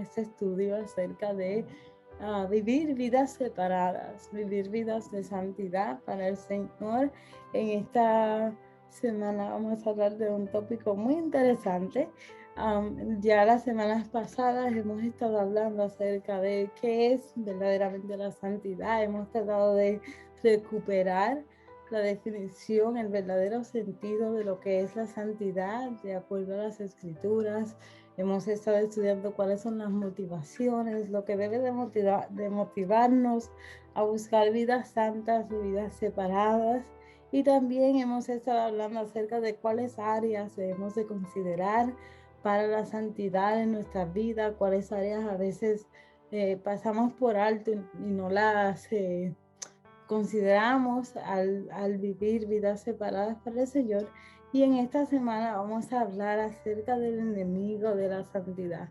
este estudio acerca de vivir vidas separadas, vivir vidas de santidad para el Señor. En esta semana vamos a hablar de un tópico muy interesante. Ya las semanas pasadas hemos estado hablando acerca de qué es verdaderamente la santidad. Hemos tratado de recuperar la definición, el verdadero sentido de lo que es la santidad de acuerdo a las Escrituras. Hemos estado estudiando cuáles son las motivaciones, lo que debe de motivarnos a buscar vidas santas y vidas separadas. Y también hemos estado hablando acerca de cuáles áreas debemos de considerar para la santidad en nuestra vida, cuáles áreas a veces pasamos por alto y no las consideramos al vivir vidas separadas para el Señor. Y en esta semana vamos a hablar acerca del enemigo de la santidad,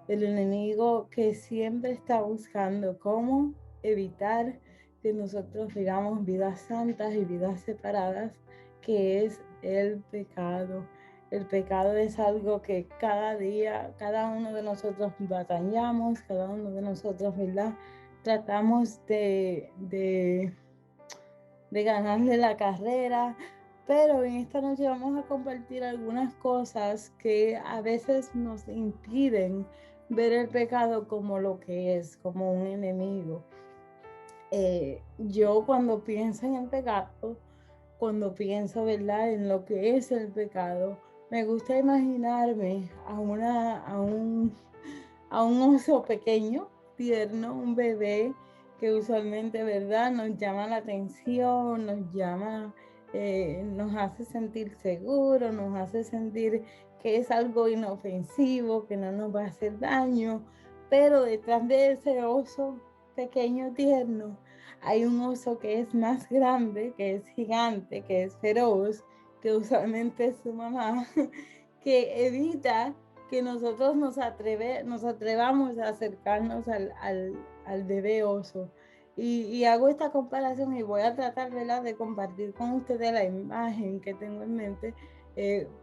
el enemigo que siempre está buscando cómo evitar que nosotros vivamos vidas santas y vidas separadas, que es el pecado. El pecado es algo que cada día, cada uno de nosotros batallamos, cada uno de nosotros, ¿verdad? Tratamos de ganarle la carrera, pero en esta noche vamos a compartir algunas cosas que a veces nos impiden ver el pecado como lo que es, como un enemigo. Yo cuando pienso en el pecado, cuando pienso, ¿verdad?, en lo que es el pecado, me gusta imaginarme a un oso pequeño, tierno, un bebé que usualmente, ¿verdad?, nos llama la atención, nos hace sentir seguros, nos hace sentir que es algo inofensivo, que no nos va a hacer daño, pero detrás de ese oso pequeño, tierno, hay un oso que es más grande, que es gigante, que es feroz, que usualmente es su mamá, que evita que nosotros nos atrevamos a acercarnos al bebé oso. Y hago esta comparación y voy a tratar, ¿verdad?, de compartir con ustedes la imagen que tengo en mente,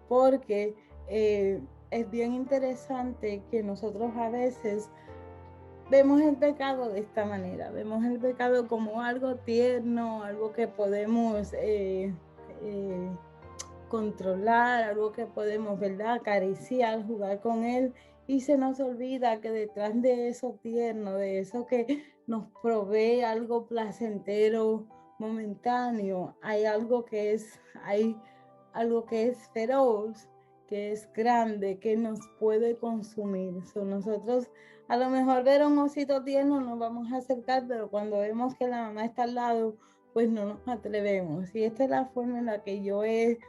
porque es bien interesante que nosotros a veces vemos el pecado de esta manera, vemos el pecado como algo tierno, algo que podemos controlar, algo que podemos, ¿verdad?, acariciar, jugar con él, y se nos olvida que detrás de eso tierno, de eso que nos provee algo placentero, momentáneo, hay algo que es feroz, que es grande, que nos puede consumir. Nosotros a lo mejor ver a un osito tierno nos vamos a acercar, pero cuando vemos que la mamá está al lado, pues no nos atrevemos. Y esta es la forma en la que yo de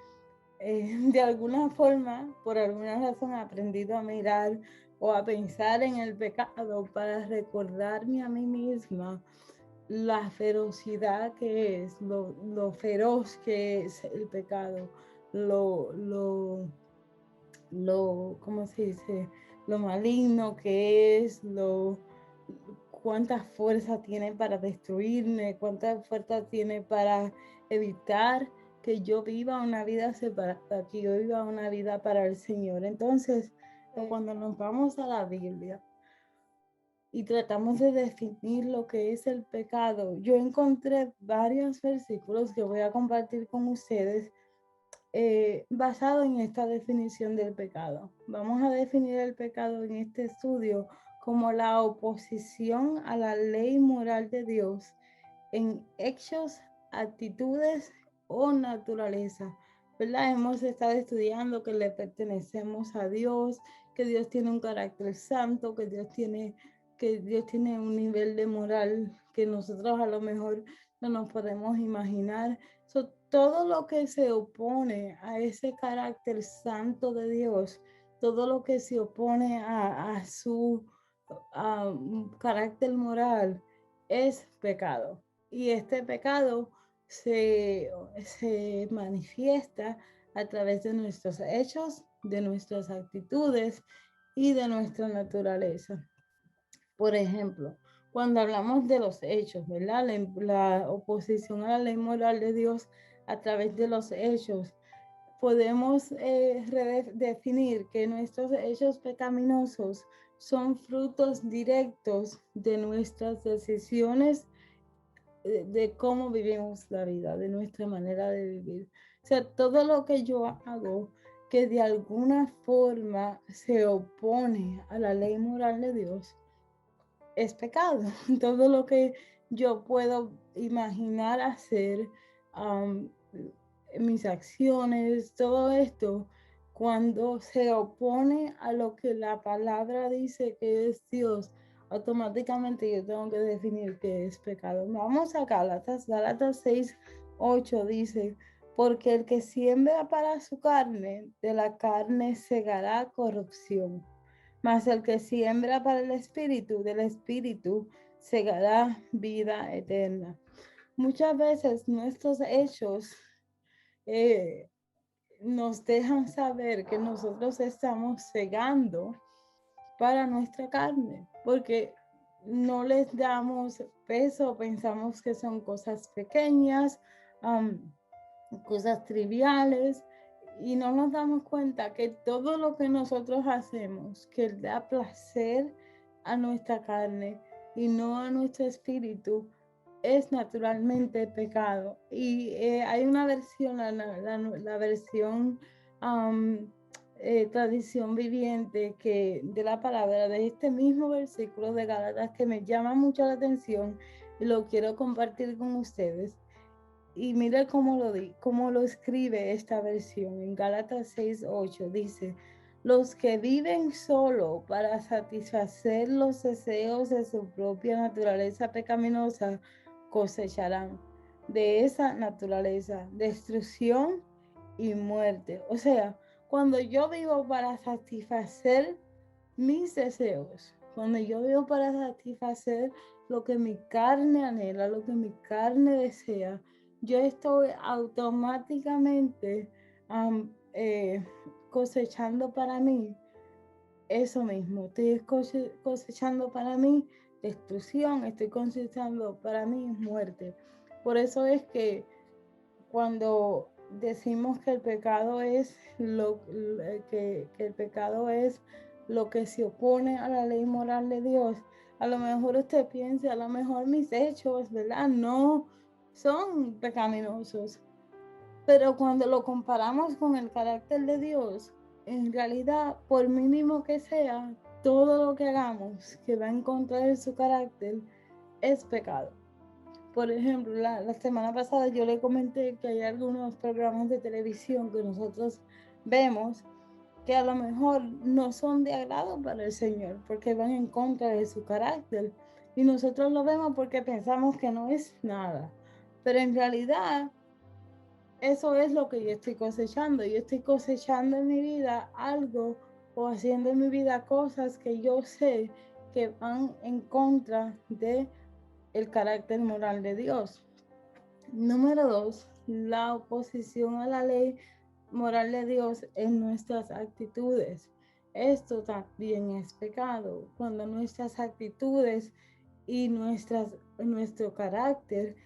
alguna forma, por alguna razón, he aprendido a mirar o a pensar en el pecado para recordarme a mí misma la ferocidad que es, lo feroz que es el pecado, ¿cómo se dice? Lo maligno que es, cuánta fuerza tiene para destruirme, cuánta fuerza tiene para evitar que yo viva una vida separada, que yo viva una vida para el Señor. Entonces, cuando nos vamos a la Biblia y tratamos de definir lo que es el pecado, yo encontré varios versículos que voy a compartir con ustedes basado en esta definición del pecado. Vamos a definir el pecado en este estudio como la oposición a la ley moral de Dios en hechos, actitudes o naturaleza. ¿Verdad? Hemos estado estudiando que le pertenecemos a Dios, que Dios tiene un carácter santo, que Dios tiene un nivel de moral que nosotros a lo mejor no nos podemos imaginar. Todo lo que se opone a ese carácter santo de Dios, todo lo que se opone a su carácter moral es pecado. Y este pecado se manifiesta a través de nuestros hechos, de nuestras actitudes y de nuestra naturaleza. Por ejemplo, cuando hablamos de los hechos, ¿verdad? La oposición a la ley moral de Dios a través de los hechos, podemos definir que nuestros hechos pecaminosos son frutos directos de nuestras decisiones, de cómo vivimos la vida, de nuestra manera de vivir. O sea, todo lo que yo hago que de alguna forma se opone a la ley moral de Dios es pecado. Todo lo que yo puedo imaginar hacer, um, mis acciones, todo esto, cuando se opone a lo que la palabra dice que es Dios, automáticamente yo tengo que definir qué es pecado. Vamos a Gálatas 6:8 dice, porque el que siembra para su carne, de la carne segará corrupción, mas el que siembra para el espíritu, del espíritu segará vida eterna. Muchas veces nuestros hechos eh, nos dejan saber que nosotros estamos cegando para nuestra carne, porque no les damos peso, pensamos que son cosas pequeñas, cosas triviales, y no nos damos cuenta que todo lo que nosotros hacemos, que da placer a nuestra carne y no a nuestro espíritu, es naturalmente pecado. Y hay una versión, la versión tradición viviente que de la palabra de este mismo versículo de Gálatas que me llama mucho la atención y lo quiero compartir con ustedes. Y mire cómo lo escribe esta versión en Gálatas 6:8. Dice, los que viven solo para satisfacer los deseos de su propia naturaleza pecaminosa cosecharán de esa naturaleza destrucción y muerte. O sea, cuando yo vivo para satisfacer mis deseos, cuando yo vivo para satisfacer lo que mi carne anhela, lo que mi carne desea, yo estoy automáticamente cosechando para mí eso mismo. Estoy cosechando para mí destrucción, estoy cosechando para mí muerte. Por eso es que cuando decimos que el pecado es que el pecado es lo que se opone a la ley moral de Dios, a lo mejor usted piensa, a lo mejor mis hechos, ¿verdad? No son pecaminosos, pero cuando lo comparamos con el carácter de Dios, en realidad, por mínimo que sea, todo lo que hagamos que va en contra de su carácter es pecado. Por ejemplo, la semana pasada yo le comenté que hay algunos programas de televisión que nosotros vemos que a lo mejor no son de agrado para el Señor, porque van en contra de su carácter. Y nosotros lo vemos porque pensamos que no es nada. Pero en realidad, eso es lo que yo estoy cosechando. Yo estoy cosechando en mi vida algo o haciendo en mi vida cosas que yo sé que van en contra de el carácter moral de Dios. Número 2, la oposición a la ley moral de Dios en nuestras actitudes. Esto también es pecado, cuando nuestras actitudes y nuestro carácter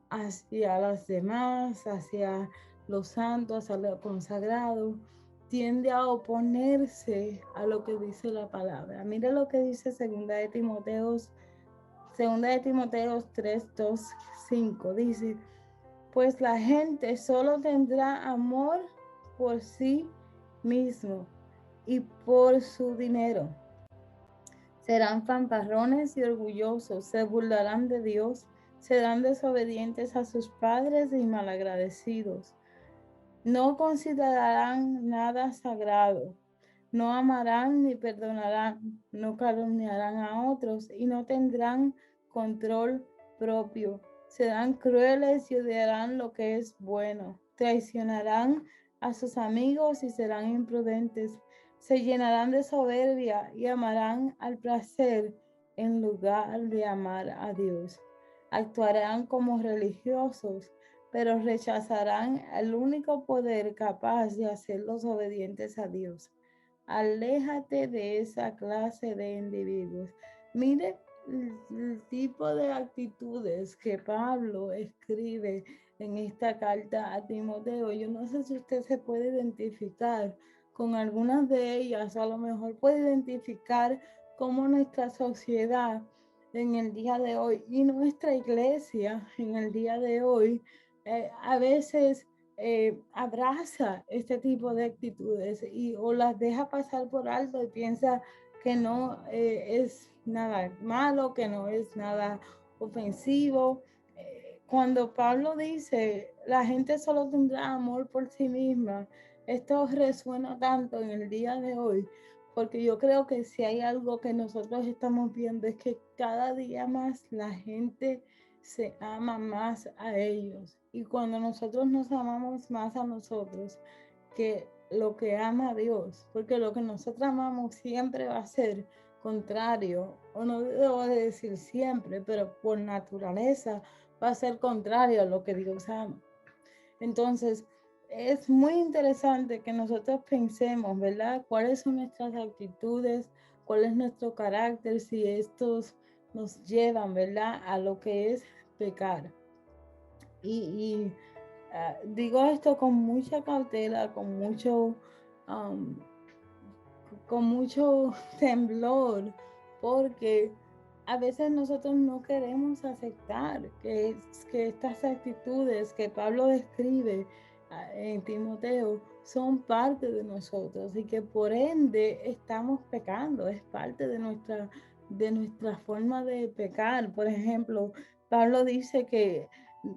hacia las demás, hacia los santos, hacia lo consagrado, tiende a oponerse a lo que dice la palabra. Mira lo que dice Segunda de Timoteo 3, 2, 5. Dice, pues la gente solo tendrá amor por sí mismo y por su dinero. Serán fanfarrones y orgullosos, se burlarán de Dios, serán desobedientes a sus padres y malagradecidos. No considerarán nada sagrado, no amarán ni perdonarán, no calumniarán a otros y no tendrán control propio. Serán crueles y odiarán lo que es bueno. Traicionarán a sus amigos y serán imprudentes. Se llenarán de soberbia y amarán al placer en lugar de amar a Dios. Actuarán como religiosos, pero rechazarán el único poder capaz de hacerlos obedientes a Dios. Aléjate de esa clase de individuos. Mire el tipo de actitudes que Pablo escribe en esta carta a Timoteo. Yo no sé si usted se puede identificar con algunas de ellas, a lo mejor puede identificar cómo nuestra sociedad en el día de hoy y nuestra iglesia en el día de hoy a veces abraza este tipo de actitudes o las deja pasar por alto y piensa que no es nada malo, que no es nada ofensivo. Cuando Pablo dice, la gente solo tendrá amor por sí misma, esto resuena tanto en el día de hoy, porque yo creo que si hay algo que nosotros estamos viendo es que cada día más la gente se ama más a ellos. Y cuando nosotros nos amamos más a nosotros que lo que ama a Dios, porque lo que nosotros amamos siempre va a ser contrario, o no debo decir siempre, pero por naturaleza va a ser contrario a lo que Dios ama. Entonces, es muy interesante que nosotros pensemos, ¿verdad? ¿Cuáles son nuestras actitudes? ¿Cuál es nuestro carácter? Si estos nos llevan, ¿verdad? A lo que es pecar. Digo esto con mucha cautela, um, con mucho temblor, porque a veces nosotros no queremos aceptar que estas actitudes que Pablo describe en Timoteo son parte de nosotros y que por ende estamos pecando, es parte de nuestra forma de pecar. Por ejemplo, Pablo dice que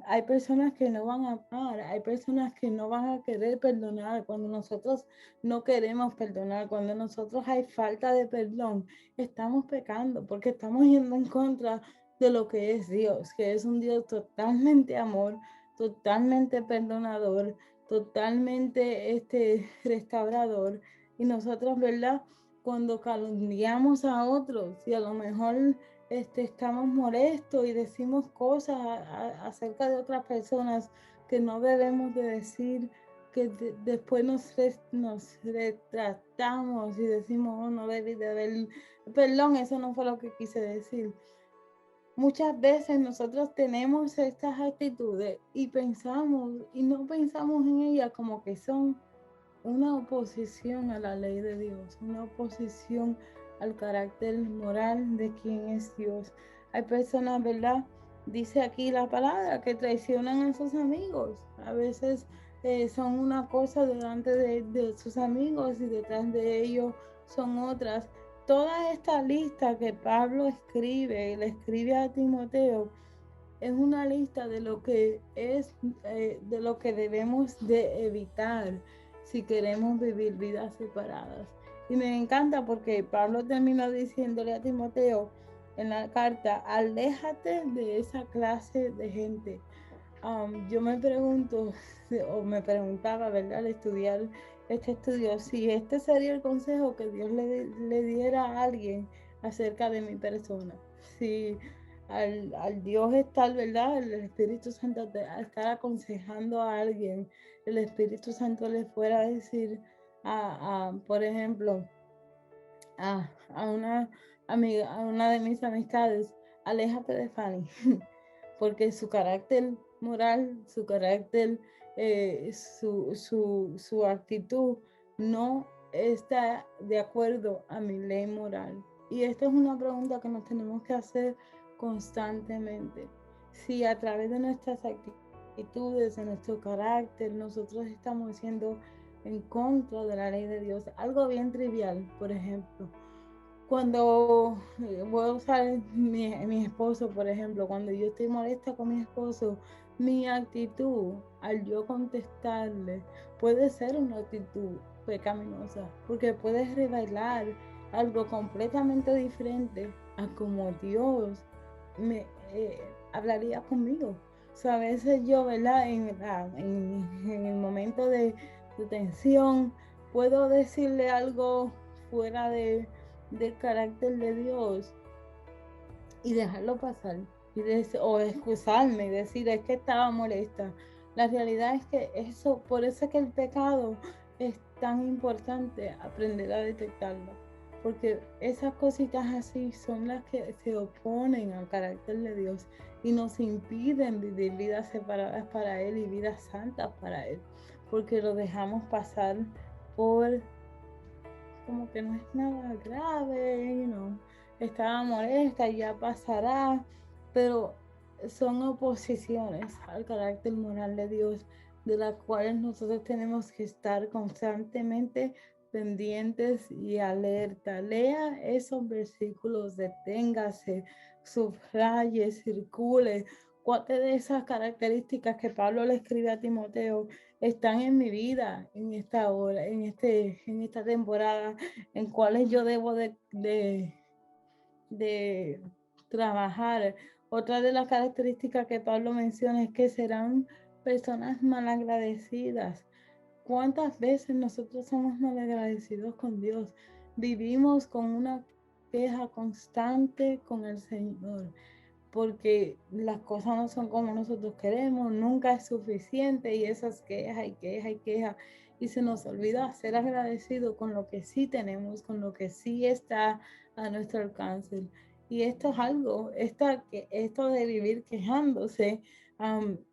hay personas que no van a amar, hay personas que no van a querer perdonar. Cuando nosotros no queremos perdonar, cuando nosotros hay falta de perdón, estamos pecando porque estamos yendo en contra de lo que es Dios, que es un Dios totalmente amor, totalmente perdonador, totalmente restaurador. Y nosotros, ¿verdad? Cuando calumniamos a otros y a lo mejor estamos molestos y decimos cosas acerca de otras personas que no debemos de decir, que después nos retratamos y decimos, oh, no debí de haber, perdón, eso no fue lo que quise decir. Muchas veces nosotros tenemos estas actitudes y no pensamos en ellas como que son una oposición a la ley de Dios, una oposición al carácter moral de quien es Dios. Hay personas, ¿verdad? Dice aquí la palabra, que traicionan a sus amigos. A veces son una cosa delante de sus amigos y detrás de ellos son otras. Toda esta lista que Pablo escribe, le escribe a Timoteo, es una lista de lo que de lo que debemos de evitar si queremos vivir vidas separadas. Y me encanta porque Pablo terminó diciéndole a Timoteo en la carta, aléjate de esa clase de gente. Yo me pregunto, o me preguntaba, ¿verdad?, al estudiar este estudio, si este sería el consejo que Dios le diera a alguien acerca de mi persona. Si al Dios estar, ¿verdad?, el Espíritu Santo estar aconsejando a alguien, el Espíritu Santo le fuera a decir, por ejemplo, a una amiga, a una de mis amistades, aléjate de Fanny, porque su carácter moral, su carácter, su actitud no está de acuerdo a mi ley moral. Y esta es una pregunta que nos tenemos que hacer constantemente. Si a través de nuestras actitudes, de nuestro carácter, nosotros estamos siendo en contra de la ley de Dios. Algo bien trivial, por ejemplo. Cuando voy a usar mi esposo, por ejemplo, cuando yo estoy molesta con mi esposo, mi actitud al yo contestarle puede ser una actitud pecaminosa, porque puedes revelar algo completamente diferente a como Dios me hablaría conmigo. O sea, a veces yo, ¿verdad? En el momento de tensión, puedo decirle algo fuera del carácter de Dios y dejarlo pasar o excusarme y decir es que estaba molesta. La realidad es que por eso es que el pecado es tan importante aprender a detectarlo, porque esas cositas así son las que se oponen al carácter de Dios y nos impiden vivir vidas separadas para Él y vidas santas para Él, porque lo dejamos pasar por como que no es nada grave, estaba molesta, ya pasará, pero son oposiciones al carácter moral de Dios, de las cuales nosotros tenemos que estar constantemente pendientes y alerta. Lea esos versículos, deténgase, subraye, circule. ¿Cuáles de esas características que Pablo le escribe a Timoteo están en mi vida en esta hora, en esta temporada, en cuáles yo debo de trabajar? Otra de las características que Pablo menciona es que serán personas malagradecidas. ¿Cuántas veces nosotros somos malagradecidos con Dios? Vivimos con una queja constante con el Señor, porque las cosas no son como nosotros queremos, nunca es suficiente y esas quejas y quejas y quejas. Y se nos olvida ser agradecido con lo que sí tenemos, con lo que sí está a nuestro alcance. Y esto es algo, esto de vivir quejándose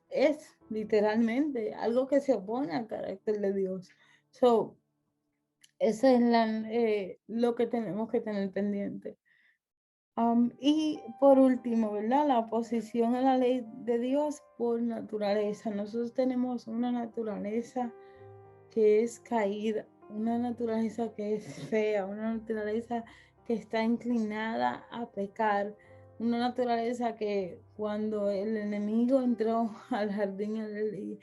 es literalmente algo que se opone al carácter de Dios. So, eso es lo que tenemos que tener pendiente. Y por último, ¿verdad? La oposición a la ley de Dios por naturaleza. Nosotros tenemos una naturaleza que es caída, una naturaleza que es fea, una naturaleza que está inclinada a pecar, una naturaleza que cuando el enemigo entró al jardín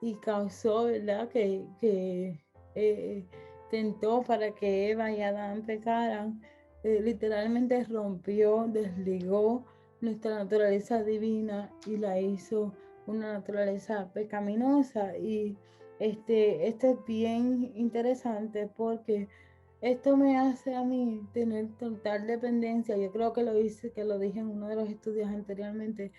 y causó, ¿verdad? Que tentó para que Eva y Adán pecaran, literalmente rompió, desligó nuestra naturaleza divina y la hizo una naturaleza pecaminosa. Y esto es bien interesante porque esto me hace a mí tener total dependencia. Yo creo que lo dije en uno de los estudios anteriormente.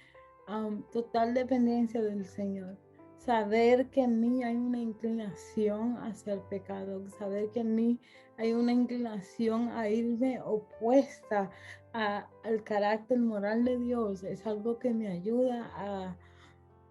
Total dependencia del Señor. Saber que en mí hay una inclinación hacia el pecado, saber que en mí hay una inclinación a irme opuesta al carácter moral de Dios, es algo que me ayuda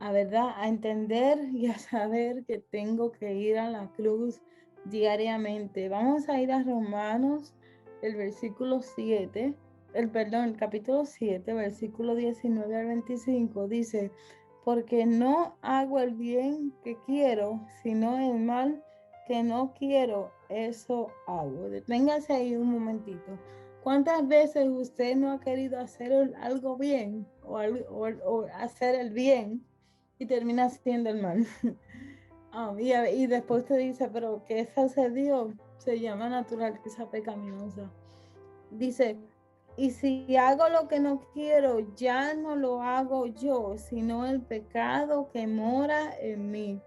¿verdad? A entender y a saber que tengo que ir a la cruz diariamente. Vamos a ir a Romanos, el versículo 7, el capítulo 7, versículo 19 al 25, dice: porque no hago el bien que quiero, sino el mal que no quiero, eso hago. Deténgase ahí un momentito. ¿Cuántas veces usted no ha querido hacer algo bien o hacer el bien y termina haciendo el mal? Y después te dice, pero ¿qué sucedió? Se llama naturaleza pecaminosa. Dice, y si hago lo que no quiero, ya no lo hago yo, sino el pecado que mora en mí.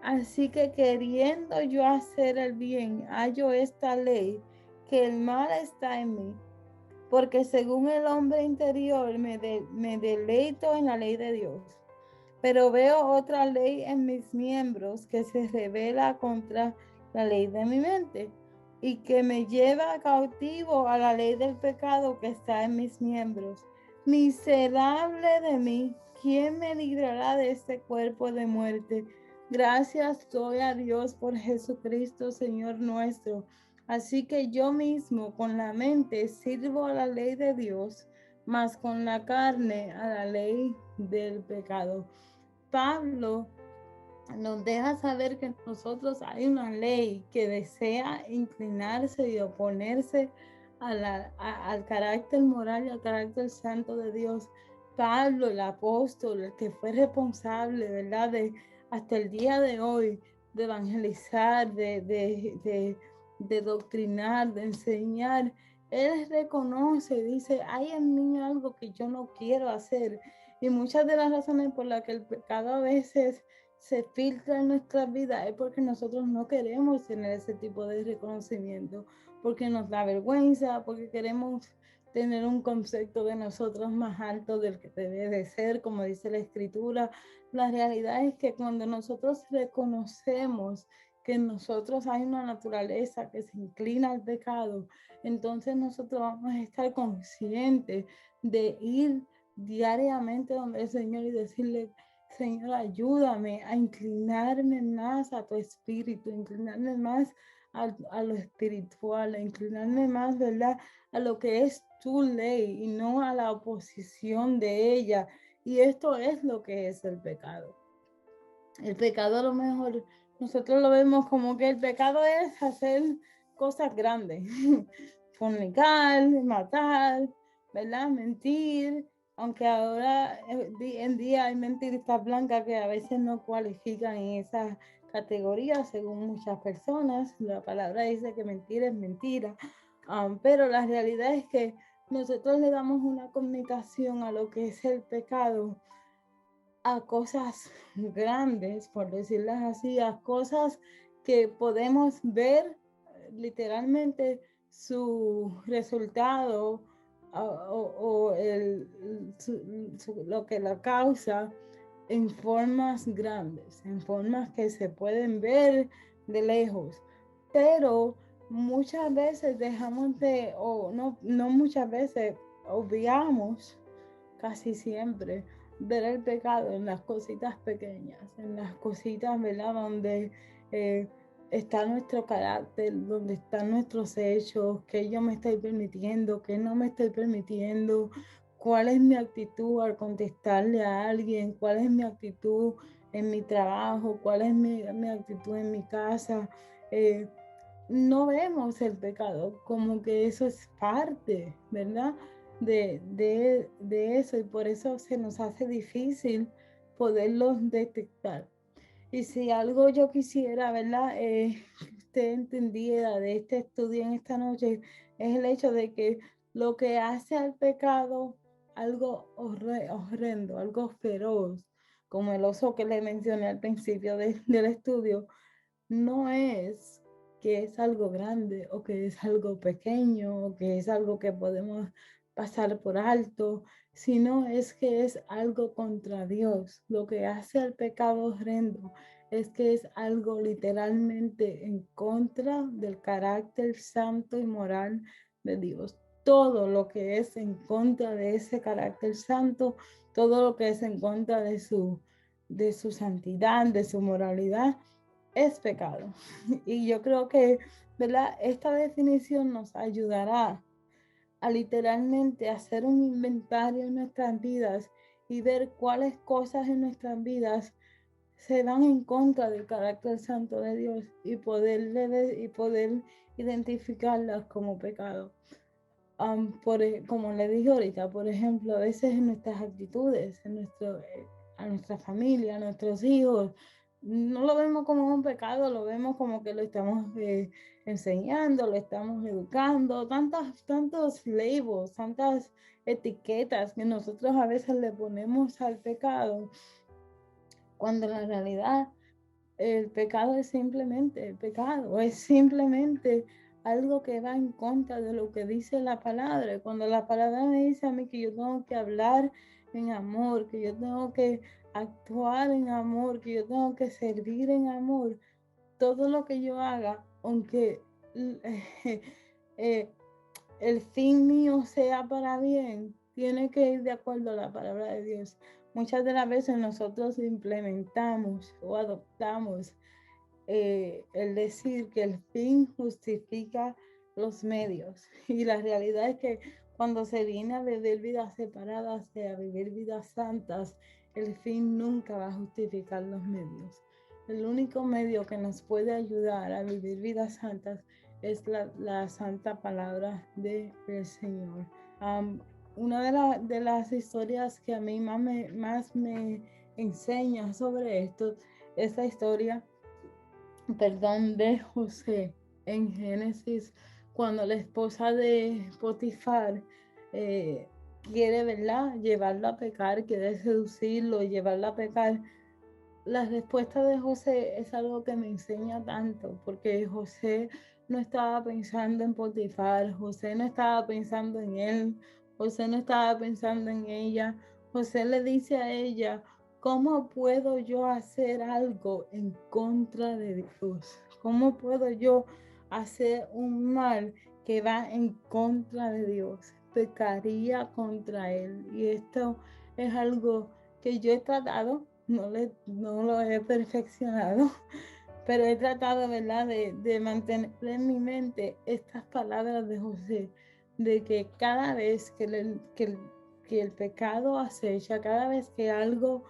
Así que queriendo yo hacer el bien, hallo esta ley, que el mal está en mí. Porque según el hombre interior me deleito en la ley de Dios. Pero veo otra ley en mis miembros que se revela contra la ley de mi mente y que me lleva cautivo a la ley del pecado que está en mis miembros. Miserable de mí, ¿quién me librará de este cuerpo de muerte? Gracias doy a Dios por Jesucristo, Señor nuestro. Así que yo mismo con la mente sirvo a la ley de Dios, mas con la carne a la ley del pecado. Pablo nos deja saber que en nosotros hay una ley que desea inclinarse y oponerse al carácter moral y al carácter santo de Dios. Pablo, el apóstol, el que fue responsable, ¿verdad? Hasta el día de hoy, de evangelizar, de doctrinar, de enseñar. Él reconoce, dice, hay en mí algo que yo no quiero hacer. Y muchas de las razones por las que el pecado a veces se filtra en nuestras vidas es porque nosotros no queremos tener ese tipo de reconocimiento, porque nos da vergüenza, porque queremos tener un concepto de nosotros más alto del que debe de ser, como dice la escritura. La realidad es que cuando nosotros reconocemos que en nosotros hay una naturaleza que se inclina al pecado, entonces nosotros vamos a estar conscientes de ir diariamente donde el Señor y decirle: Señor, ayúdame a inclinarme más a tu espíritu, inclinarme más a lo espiritual, a inclinarme más, ¿verdad? A lo que es tu ley y no a la oposición de ella. Y esto es lo que es el pecado. El pecado a lo mejor nosotros lo vemos como que el pecado es hacer cosas grandes, fornicar, matar, ¿verdad? Mentir, aunque ahora en día hay mentiristas blancas que a veces no cualifican en esa categoría según muchas personas. La palabra dice que mentir es mentira, pero la realidad es que nosotros le damos una connotación a lo que es el pecado, a cosas grandes, por decirlas así, a cosas que podemos ver literalmente su resultado lo que la causa en formas grandes, en formas que se pueden ver de lejos, pero muchas veces dejamos de, o no muchas veces, obviamos casi siempre ver el pecado en las cositas pequeñas, en las cositas, ¿verdad? Donde está nuestro carácter, donde están nuestros hechos, qué yo me estoy permitiendo, qué no me estoy permitiendo, cuál es mi actitud al contestarle a alguien, cuál es mi actitud en mi trabajo, cuál es mi actitud en mi casa. No vemos el pecado como que eso es parte, ¿verdad? De eso, y por eso se nos hace difícil poderlos detectar. Y si algo yo quisiera, ¿verdad? Que usted entendiera de este estudio en esta noche, es el hecho de que lo que hace al pecado algo horrendo, algo feroz, como el oso que le mencioné al principio del estudio, no es que es algo grande o que es algo pequeño o que es algo que podemos pasar por alto, sino es que es algo contra Dios. Lo que hace al pecado horrendo es que es algo literalmente en contra del carácter santo y moral de Dios. Todo lo que es en contra de ese carácter santo, todo lo que es en contra de su santidad, de su moralidad, es pecado. Y yo creo que, ¿verdad? Esta definición nos ayudará a literalmente hacer un inventario en nuestras vidas y ver cuáles cosas en nuestras vidas se van en contra del carácter santo de Dios y poder identificarlas como pecado. Como le dije ahorita, por ejemplo, a veces en nuestras actitudes, a nuestra familia, a nuestros hijos, no lo vemos como un pecado, lo vemos como que lo estamos enseñando, lo estamos educando, tantos labels, tantas etiquetas que nosotros a veces le ponemos al pecado, cuando en la realidad el pecado es simplemente el pecado, es simplemente algo que va en contra de lo que dice la palabra. Cuando la palabra me dice a mí que yo tengo que hablar en amor, que yo tengo que actuar en amor, que yo tengo que servir en amor, todo lo que yo haga, aunque eh, el fin mío sea para bien, tiene que ir de acuerdo a la palabra de Dios. Muchas de las veces nosotros implementamos o adoptamos el decir que el fin justifica los medios. Y la realidad es que cuando se viene a vivir vidas separadas, a vivir vidas santas, el fin nunca va a justificar los medios. El único medio que nos puede ayudar a vivir vidas santas es la santa palabra del Señor. Una de las historias que a mí más me enseña sobre esto es la historia, de José en Génesis, cuando la esposa de Potifar quiere, ¿verdad?, llevarlo a pecar, quiere seducirlo y llevarlo a pecar. La respuesta de José es algo que me enseña tanto, porque José no estaba pensando en Potifar, José no estaba pensando en él, José no estaba pensando en ella. José le dice a ella: ¿cómo puedo yo hacer algo en contra de Dios? ¿Cómo puedo yo hacer un mal que va en contra de Dios? Pecaría contra él. Y esto es algo que yo he tratado, no lo he perfeccionado, pero he tratado, ¿verdad?, de mantener en mi mente estas palabras de José, de que cada vez que el pecado acecha, cada vez que algo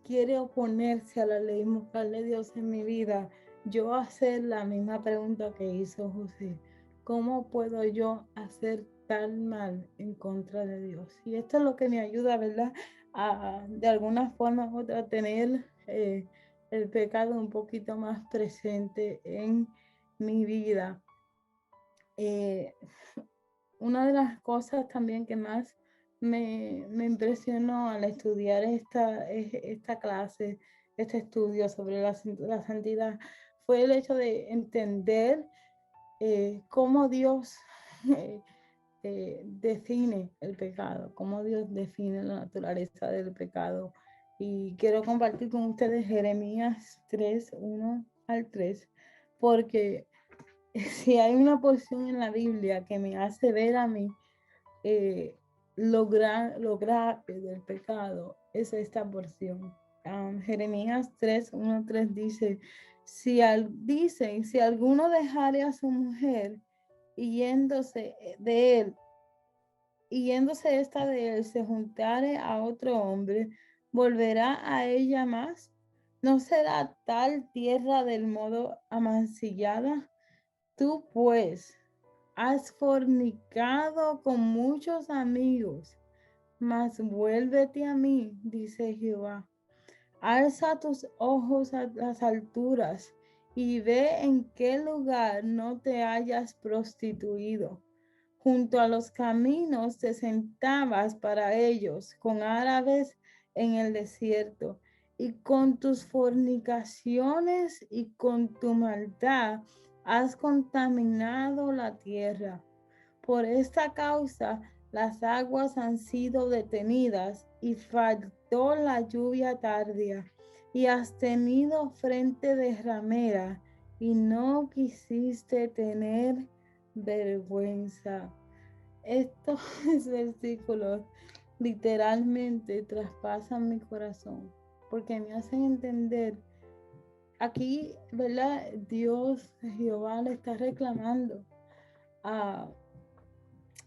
quiere oponerse a la ley moral de Dios en mi vida, yo hacer la misma pregunta que hizo José: ¿cómo puedo yo hacer tal mal en contra de Dios? Y esto es lo que me ayuda, ¿verdad?, a de alguna forma u otra tener el pecado un poquito más presente en mi vida. Eh, una de las cosas también que más me impresionó al estudiar esta clase, este estudio sobre la santidad, fue el hecho de entender cómo Dios eh, define el pecado, cómo Dios define la naturaleza del pecado. Y quiero compartir con ustedes Jeremías 3, 1 al 3, porque si hay una porción en la Biblia que me hace ver a mí lo grave del pecado, es esta porción. Jeremías 3, 1, 3 dice: si alguno dejare a su mujer y yéndose esta de él, se juntare a otro hombre, ¿volverá a ella más? ¿No será tal tierra del modo amancillada? Tú pues has fornicado con muchos amigos, mas vuélvete a mí, dice Jehová. Alza tus ojos a las alturas y ve en qué lugar no te hayas prostituido. Junto a los caminos te sentabas para ellos con árabes en el desierto, y con tus fornicaciones y con tu maldad has contaminado la tierra. Por esta causa las aguas han sido detenidas y faltó la lluvia tardía, y has tenido frente de ramera y no quisiste tener vergüenza. Estos versículos literalmente traspasan mi corazón porque me hacen entender aquí, ¿verdad? Dios, Jehová, le está reclamando a,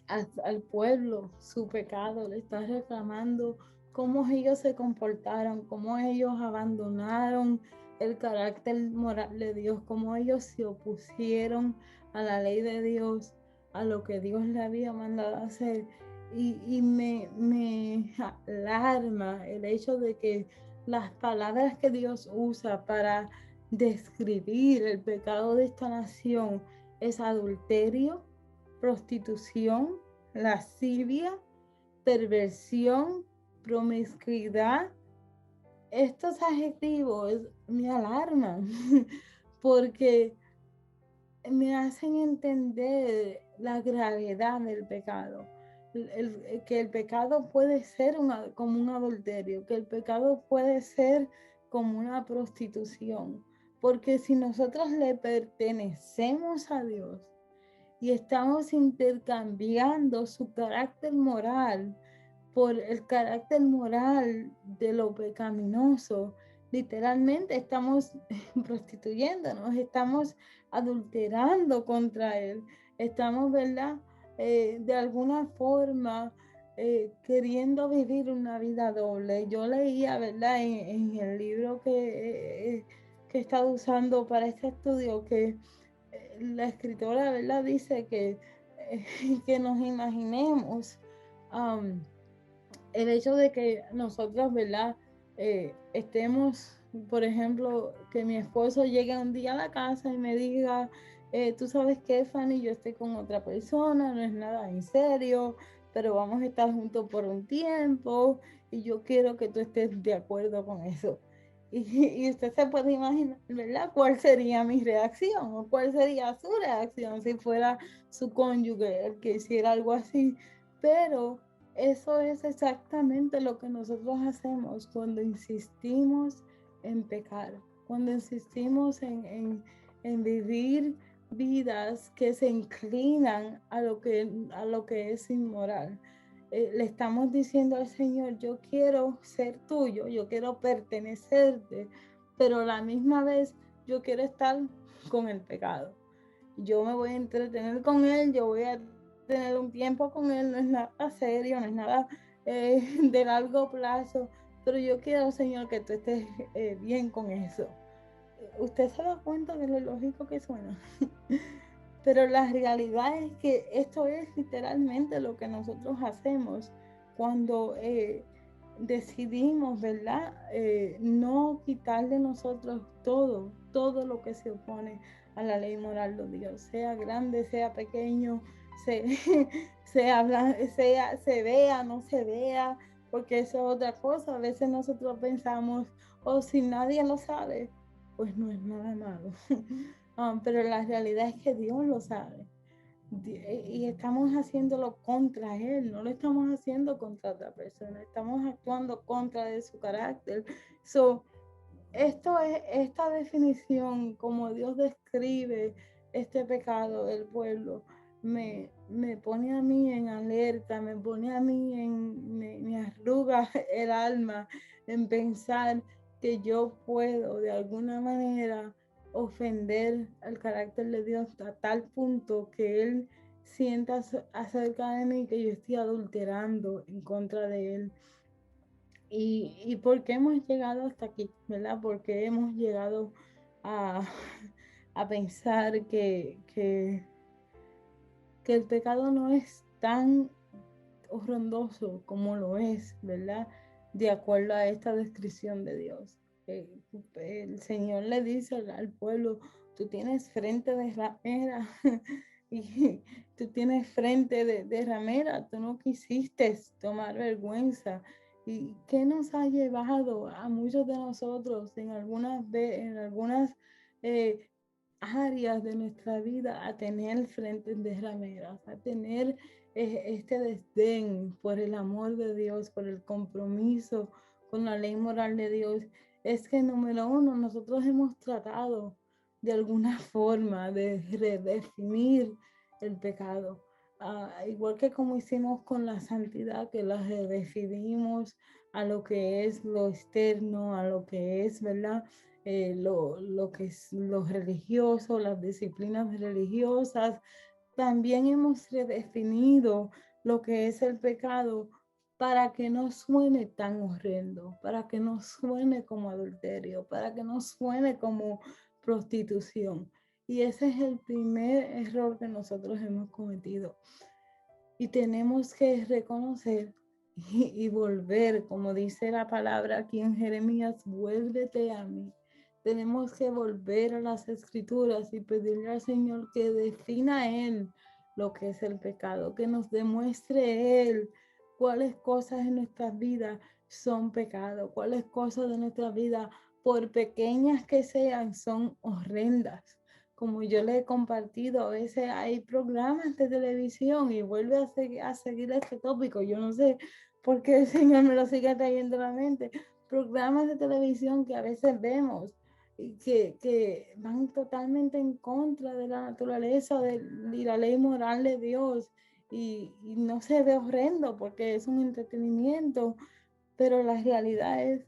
al pueblo su pecado, le está reclamando cómo ellos se comportaron, cómo ellos abandonaron el carácter moral de Dios, cómo ellos se opusieron a la ley de Dios, a lo que Dios le había mandado hacer. Y me alarma el hecho de que las palabras que Dios usa para describir el pecado de esta nación es adulterio, prostitución, lascivia, perversión, promiscuidad. Estos adjetivos me alarman porque me hacen entender la gravedad del pecado. Que el pecado puede ser como un adulterio, que el pecado puede ser como una prostitución, porque si nosotros le pertenecemos a Dios y estamos intercambiando su carácter moral por el carácter moral de lo pecaminoso, literalmente estamos prostituyéndonos, estamos adulterando contra Él, estamos, ¿verdad? De alguna forma queriendo vivir una vida doble. Yo leía, ¿verdad? En el libro que he estado usando para este estudio, que la escritora, ¿verdad?, dice que nos imaginemos el hecho de que nosotros, ¿verdad?, estemos, por ejemplo, que mi esposo llegue un día a la casa y me diga: tú sabes qué, Fanny, yo estoy con otra persona, no es nada en serio, pero vamos a estar juntos por un tiempo y yo quiero que tú estés de acuerdo con eso. Y usted se puede imaginar, ¿verdad?, cuál sería mi reacción o cuál sería su reacción si fuera su cónyuge el que hiciera algo así. Pero eso es exactamente lo que nosotros hacemos cuando insistimos en pecar, cuando insistimos en vivir vidas que se inclinan a lo que es inmoral. Le estamos diciendo al Señor: yo quiero ser tuyo, yo quiero pertenecerte, pero a la misma vez yo quiero estar con el pecado. Yo me voy a entretener con él, yo voy a tener un tiempo con él, no es nada serio, no es nada de largo plazo, pero yo quiero, Señor, que tú estés bien con eso. ¿Usted se da cuenta de lo lógico que suena? Pero la realidad es que esto es literalmente lo que nosotros hacemos cuando decidimos, ¿verdad? No quitar de nosotros todo lo que se opone a la ley moral de Dios, sea grande, sea pequeño, se, se vea, no se vea, porque eso es otra cosa. A veces nosotros pensamos, oh, si nadie lo sabe, pues no es nada malo. Pero la realidad es que Dios lo sabe. Y estamos haciéndolo contra Él, no lo estamos haciendo contra otra persona, estamos actuando contra de su carácter. So, esta definición, como Dios describe este pecado del pueblo, me pone a mí en alerta, me pone a mí me arruga el alma en pensar que yo puedo de alguna manera ofender el carácter de Dios a tal punto que Él sienta acerca de mí que yo estoy adulterando en contra de Él. Y por qué hemos llegado hasta aquí, ¿verdad? Porque hemos llegado a, a pensar que el pecado no es tan horroroso como lo es, ¿verdad? De acuerdo a esta descripción de Dios. El Señor le dice al pueblo, tú tienes frente de ramera y tú tienes frente de ramera, tú no quisiste tomar vergüenza. ¿Y qué nos ha llevado a muchos de nosotros en algunas eh, áreas de nuestra vida a tener frentes de rameras, a tener este desdén por el amor de Dios, por el compromiso con la ley moral de Dios? Es que número uno, nosotros hemos tratado de alguna forma de redefinir el pecado. Igual que como hicimos con la santidad, que la redefinimos a lo que es lo externo, a lo que es, ¿verdad? Lo que es lo religioso, las disciplinas religiosas. También hemos redefinido lo que es el pecado para que no suene tan horrendo, para que no suene como adulterio, para que no suene como prostitución. Y ese es el primer error que nosotros hemos cometido. Y tenemos que reconocer y volver, como dice la palabra aquí en Jeremías, vuélvete a mí. Tenemos que volver a las escrituras y pedirle al Señor que defina Él lo que es el pecado, que nos demuestre Él cuáles cosas en nuestras vidas son pecado, cuáles cosas de nuestra vida, por pequeñas que sean, son horrendas. Como yo le he compartido, a veces hay programas de televisión y vuelve a seguir este tópico. Yo no sé por qué el Señor me lo sigue trayendo a la mente. Programas de televisión que a veces vemos y que van totalmente en contra de la naturaleza y la ley moral de Dios. Y no se ve horrendo porque es un entretenimiento, pero la realidad es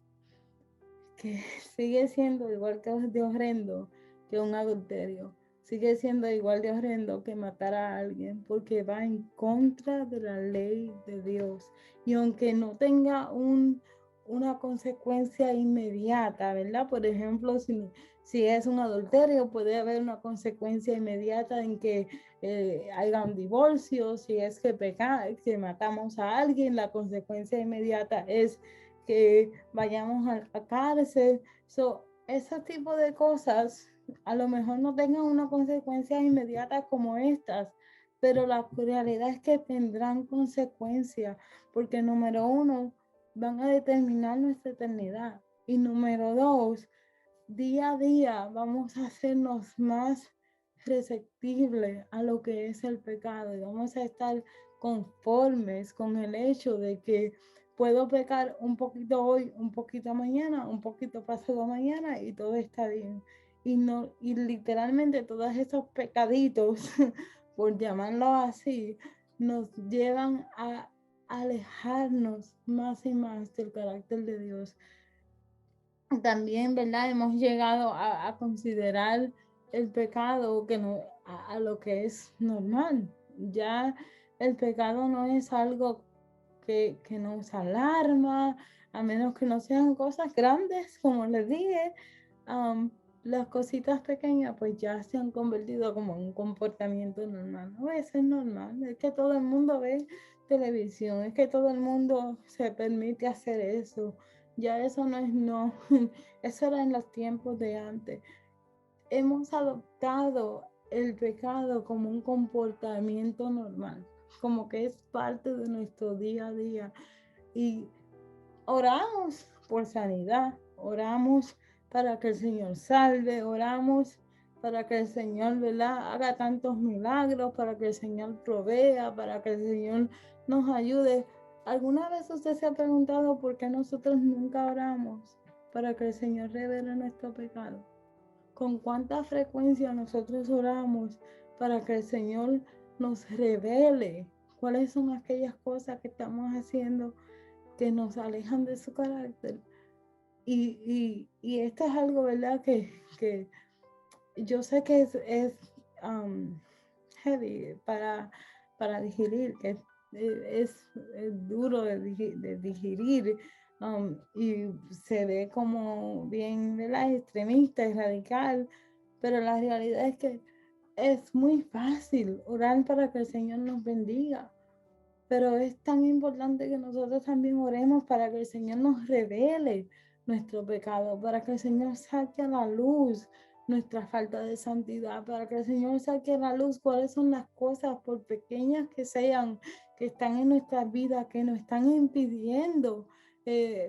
que sigue siendo igual que de horrendo que un adulterio, sigue siendo igual de horrendo que matar a alguien, porque va en contra de la ley de Dios. Y aunque no tenga una consecuencia inmediata, ¿verdad? Por ejemplo, si es un adulterio, puede haber una consecuencia inmediata en que haya un divorcio. Si es que matamos a alguien, la consecuencia inmediata es que vayamos a la cárcel. Ese tipo de cosas a lo mejor no tengan una consecuencia inmediata como estas, pero la realidad es que tendrán consecuencias, porque número uno, van a determinar nuestra eternidad, y número dos, día a día vamos a hacernos más receptibles a lo que es el pecado y vamos a estar conformes con el hecho de que puedo pecar un poquito hoy, un poquito mañana, un poquito pasado mañana y todo está bien. Y literalmente todos esos pecaditos, por llamarlo así, nos llevan a alejarnos más y más del carácter de Dios. también, ¿verdad? Hemos llegado a considerar el pecado que no, a lo que es normal. Ya el pecado no es algo que nos alarma, a menos que no sean cosas grandes, como les dije. um, las cositas pequeñas pues ya se han convertido como en un comportamiento normal. No, eso es normal, es que todo el mundo ve televisión, es que todo el mundo se permite hacer eso. Ya eso no es no, eso era en los tiempos de antes. Hemos adoptado el pecado como un comportamiento normal, como que es parte de nuestro día a día. Y oramos por sanidad, oramos para que el Señor salve, oramos para que el Señor, ¿verdad?, haga tantos milagros, para que el Señor provea, para que el Señor nos ayude. ¿Alguna vez usted se ha preguntado por qué nosotros nunca oramos para que el Señor revele nuestro pecado? ¿Con cuánta frecuencia nosotros oramos para que el Señor nos revele cuáles son aquellas cosas que estamos haciendo que nos alejan de su carácter? Y esto es algo, ¿verdad? Que yo sé que es heavy para digerir, que es duro de digerir, y se ve como bien, ¿verdad?, extremista y radical, pero la realidad es que es muy fácil orar para que el Señor nos bendiga. Pero es tan importante que nosotros también oremos para que el Señor nos revele nuestro pecado, para que el Señor saque a la luz nuestra falta de santidad, para que el Señor saque a la luz cuáles son las cosas, por pequeñas que sean, que están en nuestras vidas, que nos están impidiendo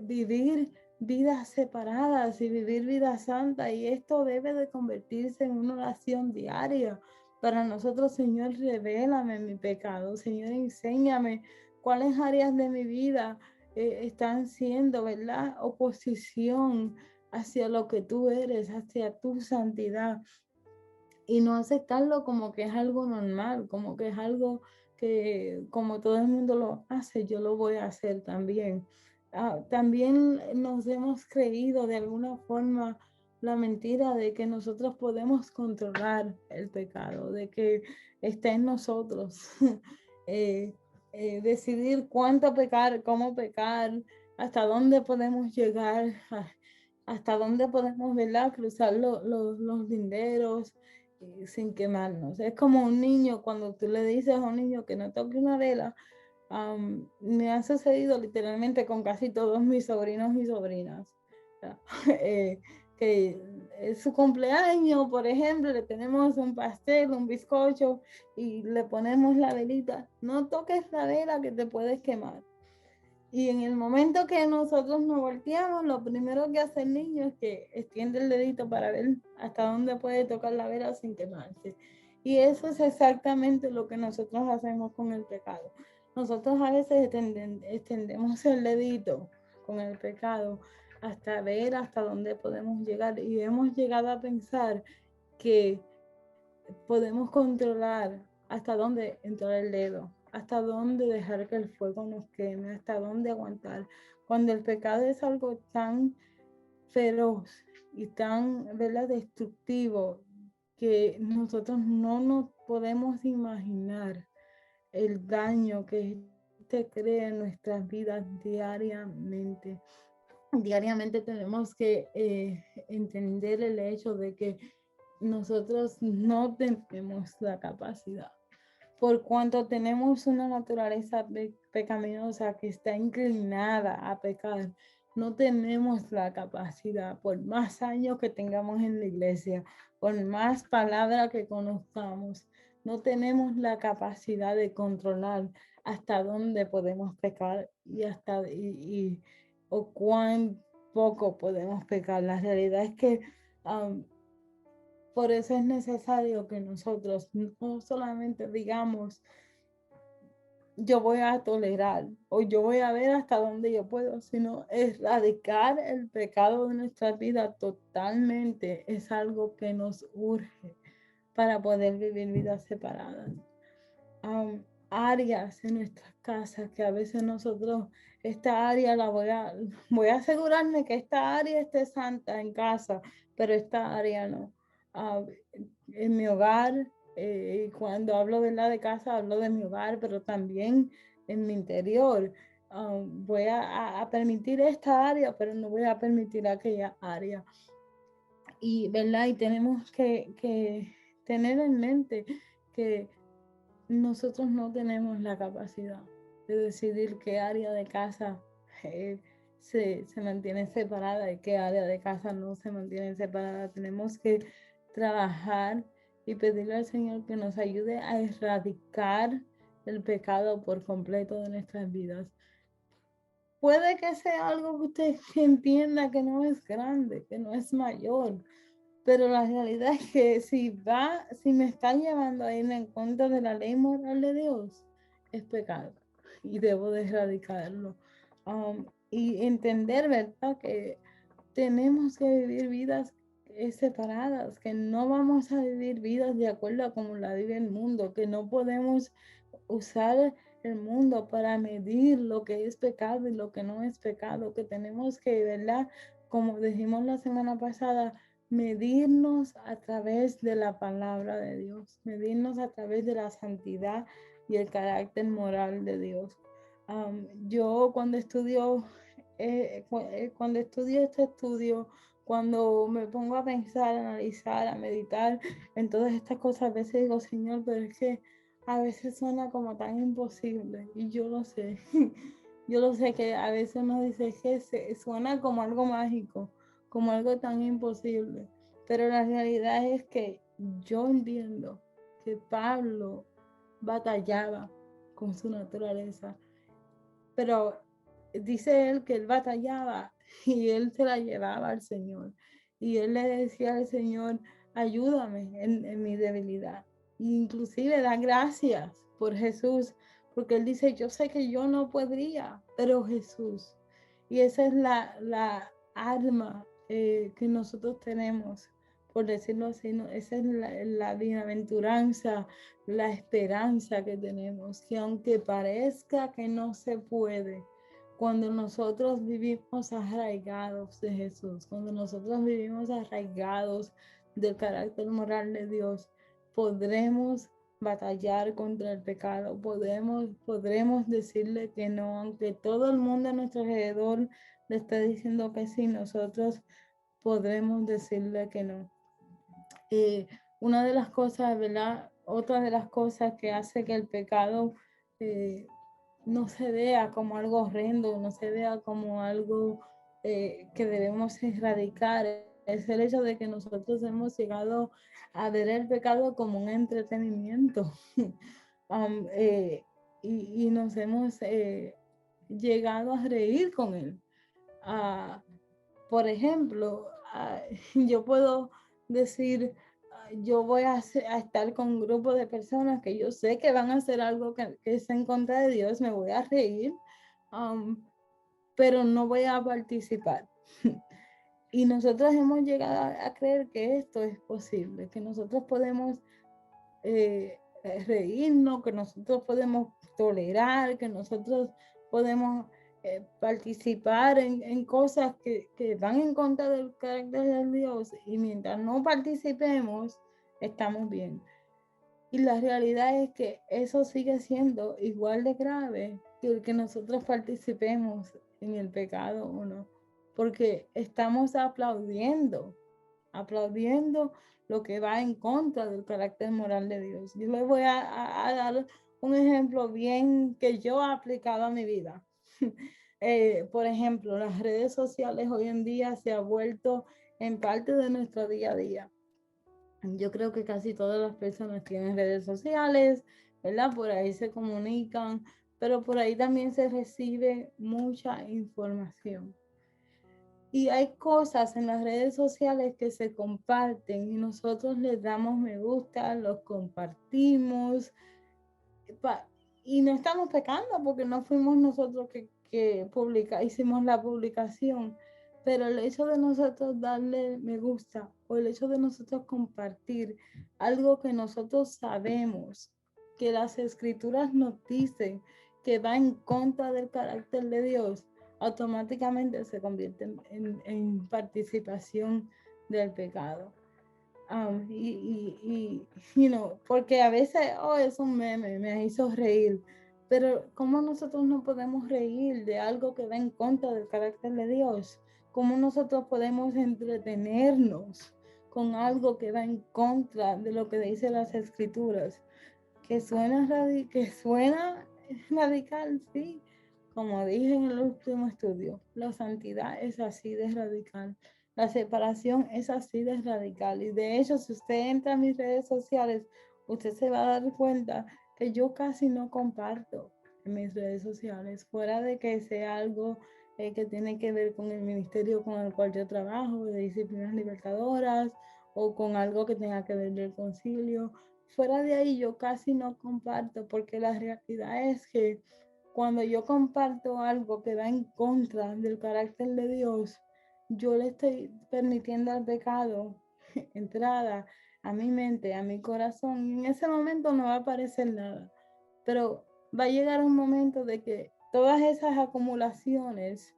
vivir vidas separadas y vivir vidas santas. Y esto debe de convertirse en una oración diaria para nosotros. Señor, revélame mi pecado. Señor, enséñame cuáles áreas de mi vida están siendo, ¿verdad?, oposición hacia lo que tú eres, hacia tu santidad. Y no aceptarlo como que es algo normal, como que es algo que como todo el mundo lo hace, yo lo voy a hacer también. También nos hemos creído de alguna forma la mentira de que nosotros podemos controlar el pecado, de que está en nosotros eh, decidir cuánto pecar, cómo pecar, hasta dónde podemos llegar, hasta dónde podemos, ¿verdad?, cruzar los linderos sin quemarnos. Es como un niño, cuando tú le dices a un niño que no toque una vela. Me ha sucedido literalmente con casi todos mis sobrinos y sobrinas. eh, que es su cumpleaños, por ejemplo, le tenemos un pastel, un bizcocho y le ponemos la velita. No toques la vela que te puedes quemar. Y en el momento que nosotros nos volteamos, lo primero que hace el niño es que extiende el dedito para ver hasta dónde puede tocar la vela sin quemarse. Y eso es exactamente lo que nosotros hacemos con el pecado. Nosotros a veces extendemos el dedito con el pecado hasta ver hasta dónde podemos llegar. Y hemos llegado a pensar que podemos controlar hasta dónde entrar el dedo, hasta dónde dejar que el fuego nos queme, hasta dónde aguantar. Cuando el pecado es algo tan feroz y tan, ¿verdad?, destructivo, que nosotros no nos podemos imaginar el daño que este crea en nuestras vidas diariamente. Diariamente tenemos que entender el hecho de que nosotros no tenemos la capacidad, por cuanto tenemos una naturaleza pecaminosa que está inclinada a pecar. No tenemos la capacidad, por más años que tengamos en la iglesia, por más palabras que conozcamos, no tenemos la capacidad de controlar hasta dónde podemos pecar o cuán poco podemos pecar. La realidad es que por eso es necesario que nosotros no solamente digamos, yo voy a tolerar o yo voy a ver hasta dónde yo puedo, sino erradicar el pecado de nuestra vida totalmente. Es algo que nos urge para poder vivir vidas separadas. áreas en nuestras casas que a veces nosotros, esta área voy a asegurarme que esta área esté santa en casa, pero esta área no. Ah, en mi hogar, cuando hablo, ¿verdad?, de casa, hablo de mi hogar, pero también en mi interior. Voy a permitir esta área, pero no voy a permitir aquella área. Y, ¿verdad? Y tenemos que tener en mente que nosotros no tenemos la capacidad de decidir qué área de casa eh, se mantiene separada y qué área de casa no se mantiene separada. Tenemos que trabajar y pedirle al Señor que nos ayude a erradicar el pecado por completo de nuestras vidas. Puede que sea algo que usted entienda que no es grande, que no es mayor, pero la realidad es que si me está llevando a ir en contra de la ley moral de Dios, es pecado y debo de erradicarlo. Y entender, ¿verdad?, que tenemos que vivir vidas separadas, que no vamos a vivir vidas de acuerdo a cómo la vive el mundo, que no podemos usar el mundo para medir lo que es pecado y lo que no es pecado, que tenemos que, ¿verdad?, como dijimos la semana pasada, medirnos a través de la palabra de Dios, medirnos a través de la santidad y el carácter moral de Dios. Yo cuando estudio este estudio, cuando me pongo a pensar, a analizar, a meditar en todas estas cosas, a veces digo, Señor, pero es que a veces suena como tan imposible, y yo lo sé. Yo lo sé que a veces uno dice que suena como algo mágico, como algo tan imposible, pero la realidad es que yo entiendo que Pablo batallaba con su naturaleza, pero dice él que él batallaba y él se la llevaba al Señor. Y él le decía al Señor, ayúdame en mi debilidad. E inclusive da gracias por Jesús, porque él dice, yo sé que yo no podría, pero Jesús. Y esa es la arma que nosotros tenemos, por decirlo así, ¿no? Esa es la bienaventuranza, la esperanza que tenemos, que aunque parezca que no se puede, cuando nosotros vivimos arraigados de Jesús, cuando nosotros vivimos arraigados del carácter moral de Dios, podremos batallar contra el pecado, podremos decirle que no, aunque todo el mundo a nuestro alrededor le esté diciendo que sí, nosotros podremos decirle que no. Una de las cosas, ¿verdad? Otra de las cosas que hace que el pecado eh, no se vea como algo horrendo, no se vea como algo que debemos erradicar, es el hecho de que nosotros hemos llegado a ver el pecado como un entretenimiento. Eh, y nos hemos llegado a reír con él. Uh, por ejemplo, yo puedo decir, yo voy a estar con un grupo de personas que yo sé que van a hacer algo que es en contra de Dios, me voy a reír, pero no voy a participar. Y nosotros hemos llegado a creer que esto es posible, que nosotros podemos reírnos, que nosotros podemos tolerar, que nosotros podemos participar en cosas que van en contra del carácter de Dios, y mientras no participemos, estamos bien. Y la realidad es que eso sigue siendo igual de grave que el que nosotros participemos en el pecado o no, porque estamos aplaudiendo lo que va en contra del carácter moral de Dios. Yo les voy a dar un ejemplo bien que yo he aplicado a mi vida. Por ejemplo, las redes sociales hoy en día se ha vuelto en parte de nuestro día a día. Yo creo que casi todas las personas tienen redes sociales, ¿verdad? Por ahí se comunican, pero por ahí también se recibe mucha información. Y hay cosas en las redes sociales que se comparten y nosotros les damos me gusta, los compartimos, y no estamos pecando porque no fuimos nosotros que hicimos la publicación, pero el hecho de nosotros darle me gusta o el hecho de nosotros compartir algo que nosotros sabemos que las escrituras nos dicen que va en contra del carácter de Dios, automáticamente se convierte en participación del pecado. Porque a veces, es un meme, me hizo reír, pero ¿cómo nosotros no podemos reír de algo que va en contra del carácter de Dios? ¿Cómo nosotros podemos entretenernos con algo que va en contra de lo que dicen las escrituras? Que suena radical, sí. Como dije en el último estudio, la santidad es así de radical. La separación es así de radical. Y de hecho, si usted entra a mis redes sociales, usted se va a dar cuenta que yo casi no comparto en mis redes sociales, fuera de que sea algo que tiene que ver con el ministerio con el cual yo trabajo, de disciplinas libertadoras, o con algo que tenga que ver del concilio. Fuera de ahí yo casi no comparto, porque la realidad es que cuando yo comparto algo que va en contra del carácter de Dios, yo le estoy permitiendo al pecado entrada a mi mente, a mi corazón, y en ese momento no va a aparecer nada. Pero va a llegar un momento de que todas esas acumulaciones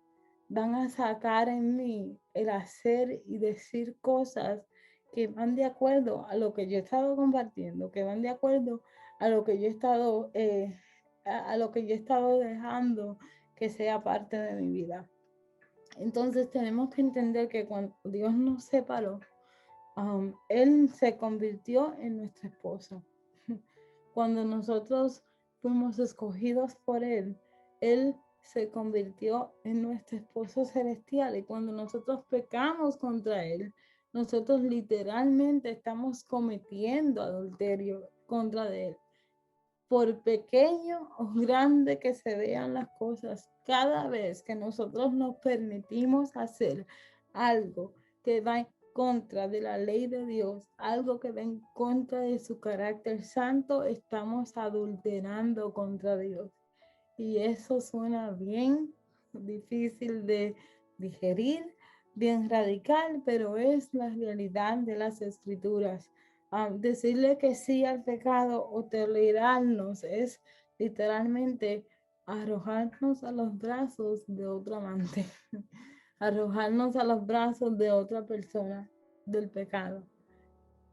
van a sacar en mí el hacer y decir cosas que van de acuerdo a lo que yo he estado compartiendo, que van de acuerdo a lo que yo he estado, a lo que yo he estado dejando que sea parte de mi vida. Entonces tenemos que entender que cuando Dios nos separó, Él se convirtió en nuestra esposa. Cuando nosotros fuimos escogidos por Él, Él se convirtió en nuestro esposo celestial. Y cuando nosotros pecamos contra Él, nosotros literalmente estamos cometiendo adulterio contra de Él. Por pequeño o grande que se vean las cosas, cada vez que nosotros nos permitimos hacer algo que va en contra de la ley de Dios, algo que va en contra de su carácter santo, estamos adulterando contra Dios. Y eso suena bien difícil de digerir, bien radical, pero es la realidad de las escrituras. Decirle que sí al pecado o tolerarnos es literalmente arrojarnos a los brazos de otro amante, arrojarnos a los brazos de otra persona del pecado,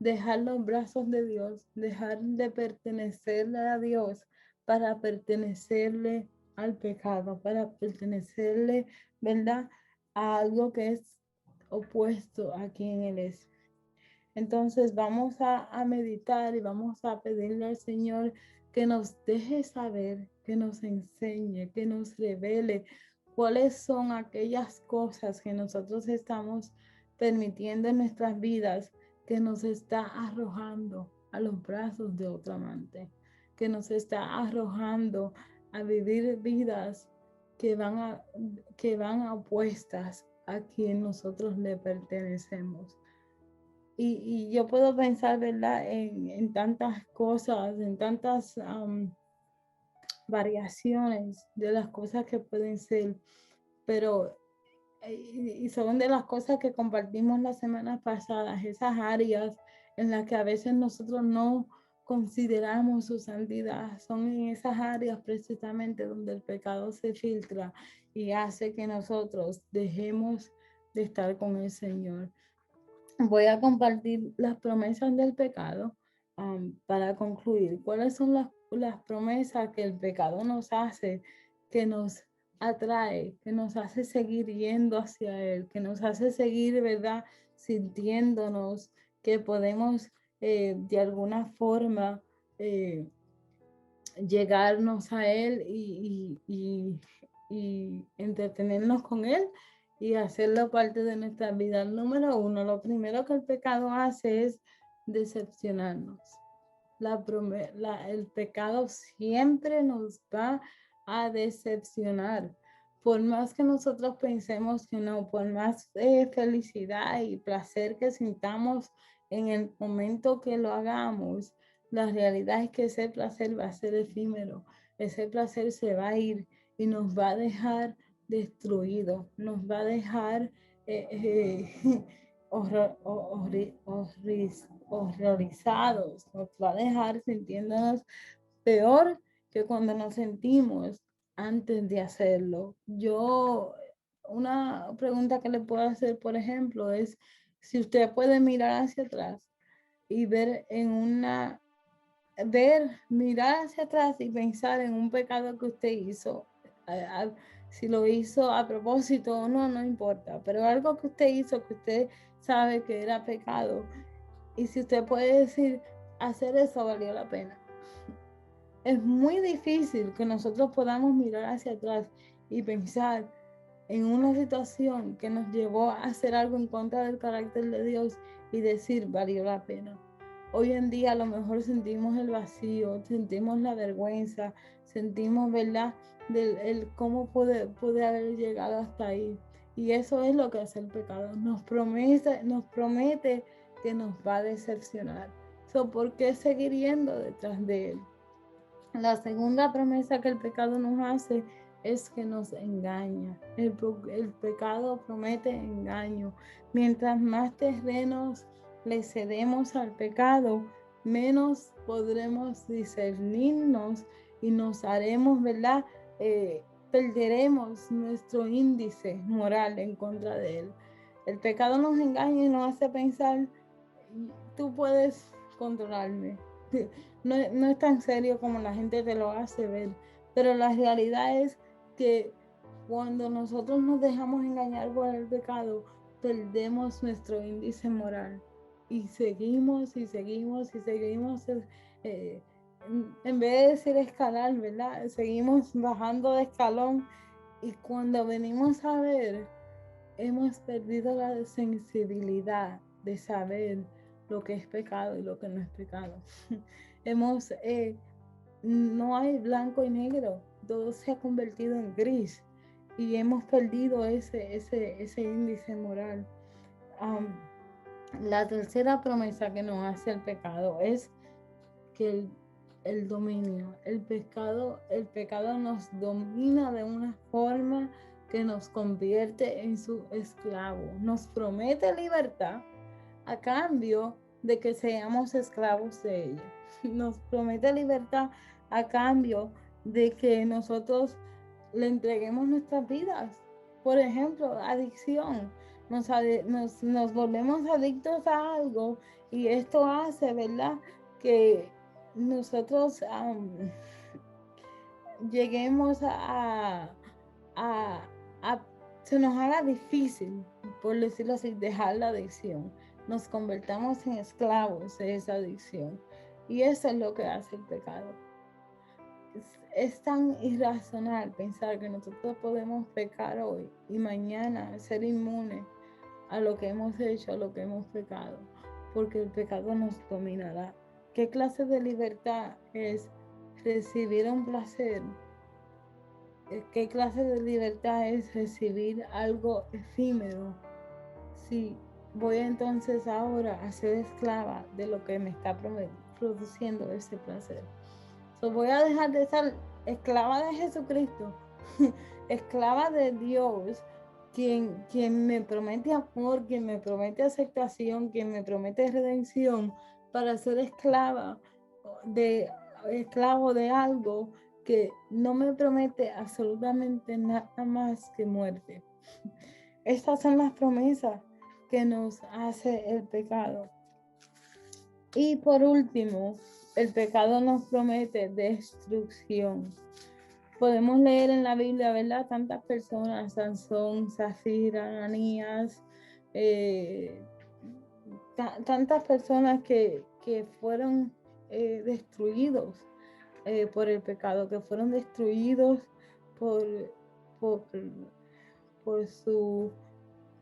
dejar los brazos de Dios, dejar de pertenecerle a Dios para pertenecerle al pecado, para pertenecerle, ¿verdad?, a algo que es opuesto a quien Él es. Entonces vamos a meditar y vamos a pedirle al Señor que nos deje saber, que nos enseñe, que nos revele cuáles son aquellas cosas que nosotros estamos permitiendo en nuestras vidas, que nos está arrojando a los brazos de otro amante, que nos está arrojando a vivir vidas que van opuestas a quien nosotros le pertenecemos. Y yo puedo pensar, ¿verdad?, en tantas cosas, en tantas variaciones de las cosas que pueden ser, pero y son de las cosas que compartimos las semanas pasadas, esas áreas en las que a veces nosotros no consideramos su santidad, son en esas áreas precisamente donde el pecado se filtra y hace que nosotros dejemos de estar con el Señor. Voy a compartir las promesas del pecado para concluir. ¿Cuáles son las promesas que el pecado nos hace, que nos atrae, que nos hace seguir yendo hacia Él, que nos hace seguir, ¿verdad?, sintiéndonos que podemos de alguna forma llegarnos a Él y entretenernos con Él y hacerlo parte de nuestra vida? Número uno, lo primero que el pecado hace es decepcionarnos. El pecado siempre nos va a decepcionar. Por más que nosotros pensemos que no, por más felicidad y placer que sintamos en el momento que lo hagamos, la realidad es que ese placer va a ser efímero. Ese placer se va a ir y nos va a dejar destruidos, nos va a dejar horrorizados, nos va a dejar sintiéndonos peor que cuando nos sentimos antes de hacerlo. Una pregunta que le puedo hacer, por ejemplo, es si usted puede mirar hacia atrás y mirar hacia atrás y pensar en un pecado que usted hizo, si lo hizo a propósito o no, no importa, pero algo que usted hizo que usted sabe que era pecado, y si usted puede decir, hacer eso valió la pena. Es muy difícil que nosotros podamos mirar hacia atrás y pensar en una situación que nos llevó a hacer algo en contra del carácter de Dios y decir, valió la pena. Hoy en día a lo mejor sentimos el vacío, sentimos la vergüenza, sentimos, ¿verdad?, el cómo pude haber llegado hasta ahí. Y eso es lo que hace el pecado. Nos promete que nos va a decepcionar. ¿Por qué seguir yendo detrás de él? La segunda promesa que el pecado nos hace es que nos engaña. El pecado promete engaño. Mientras más terrenos le cedemos al pecado, menos podremos discernirnos y nos haremos, ¿verdad? Perderemos nuestro índice moral en contra de él. El pecado nos engaña y nos hace pensar, tú puedes controlarme. No es tan serio como la gente te lo hace ver, pero la realidad es que cuando nosotros nos dejamos engañar por el pecado, perdemos nuestro índice moral y seguimos y seguimos y seguimos, en vez de decir escalar, ¿verdad? Seguimos bajando de escalón, y cuando venimos a ver, hemos perdido la sensibilidad de saber lo que es pecado y lo que no es pecado. No hay blanco y negro, todo se ha convertido en gris y hemos perdido ese índice moral. La tercera promesa que nos hace el pecado es que el dominio, el pecado nos domina de una forma que nos convierte en su esclavo. Nos promete libertad a cambio de que seamos esclavos de ella. Nos promete libertad a cambio de que nosotros le entreguemos nuestras vidas. Por ejemplo, adicción. Nos volvemos adictos a algo, y esto hace, ¿verdad?, que nosotros lleguemos a se nos haga difícil, por decirlo así, dejar la adicción. Nos convertamos en esclavos de esa adicción. Y eso es lo que hace el pecado. Es tan irracional pensar que nosotros podemos pecar hoy y mañana ser inmunes a lo que hemos hecho, a lo que hemos pecado, porque el pecado nos dominará. ¿Qué clase de libertad es recibir un placer? ¿Qué clase de libertad es recibir algo efímero si voy entonces ahora a ser esclava de lo que me está produciendo ese placer? Voy a dejar de ser esclava de Jesucristo, esclava de Dios, quien me promete amor, quien me promete aceptación, quien me promete redención, para ser esclavo de algo que no me promete absolutamente nada más que muerte. Estas son las promesas que nos hace el pecado. Y por último, el pecado nos promete destrucción. Podemos leer en la Biblia, ¿verdad?, tantas personas: Sansón, Zafira, Ananías, tantas personas que fueron destruidos por el pecado, que fueron destruidos por, por,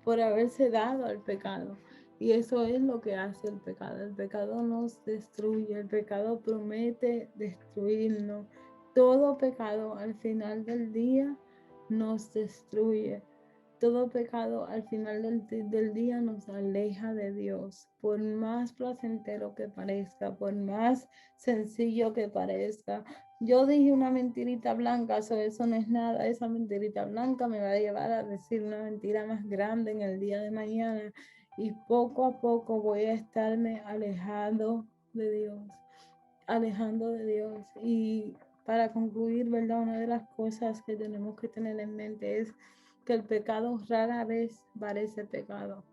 por haberse dado al pecado. Y eso es lo que hace el pecado. El pecado nos destruye, el pecado promete destruirnos. Todo pecado al final del día nos destruye. Todo pecado al final del día nos aleja de Dios. Por más placentero que parezca, por más sencillo que parezca. Yo dije una mentirita blanca, eso no es nada. Esa mentirita blanca me va a llevar a decir una mentira más grande en el día de mañana. Y poco a poco voy a estarme alejando de Dios. alejando de Dios. Y para concluir, ¿verdad? Una de las cosas que tenemos que tener en mente es que el pecado rara vez parece pecado.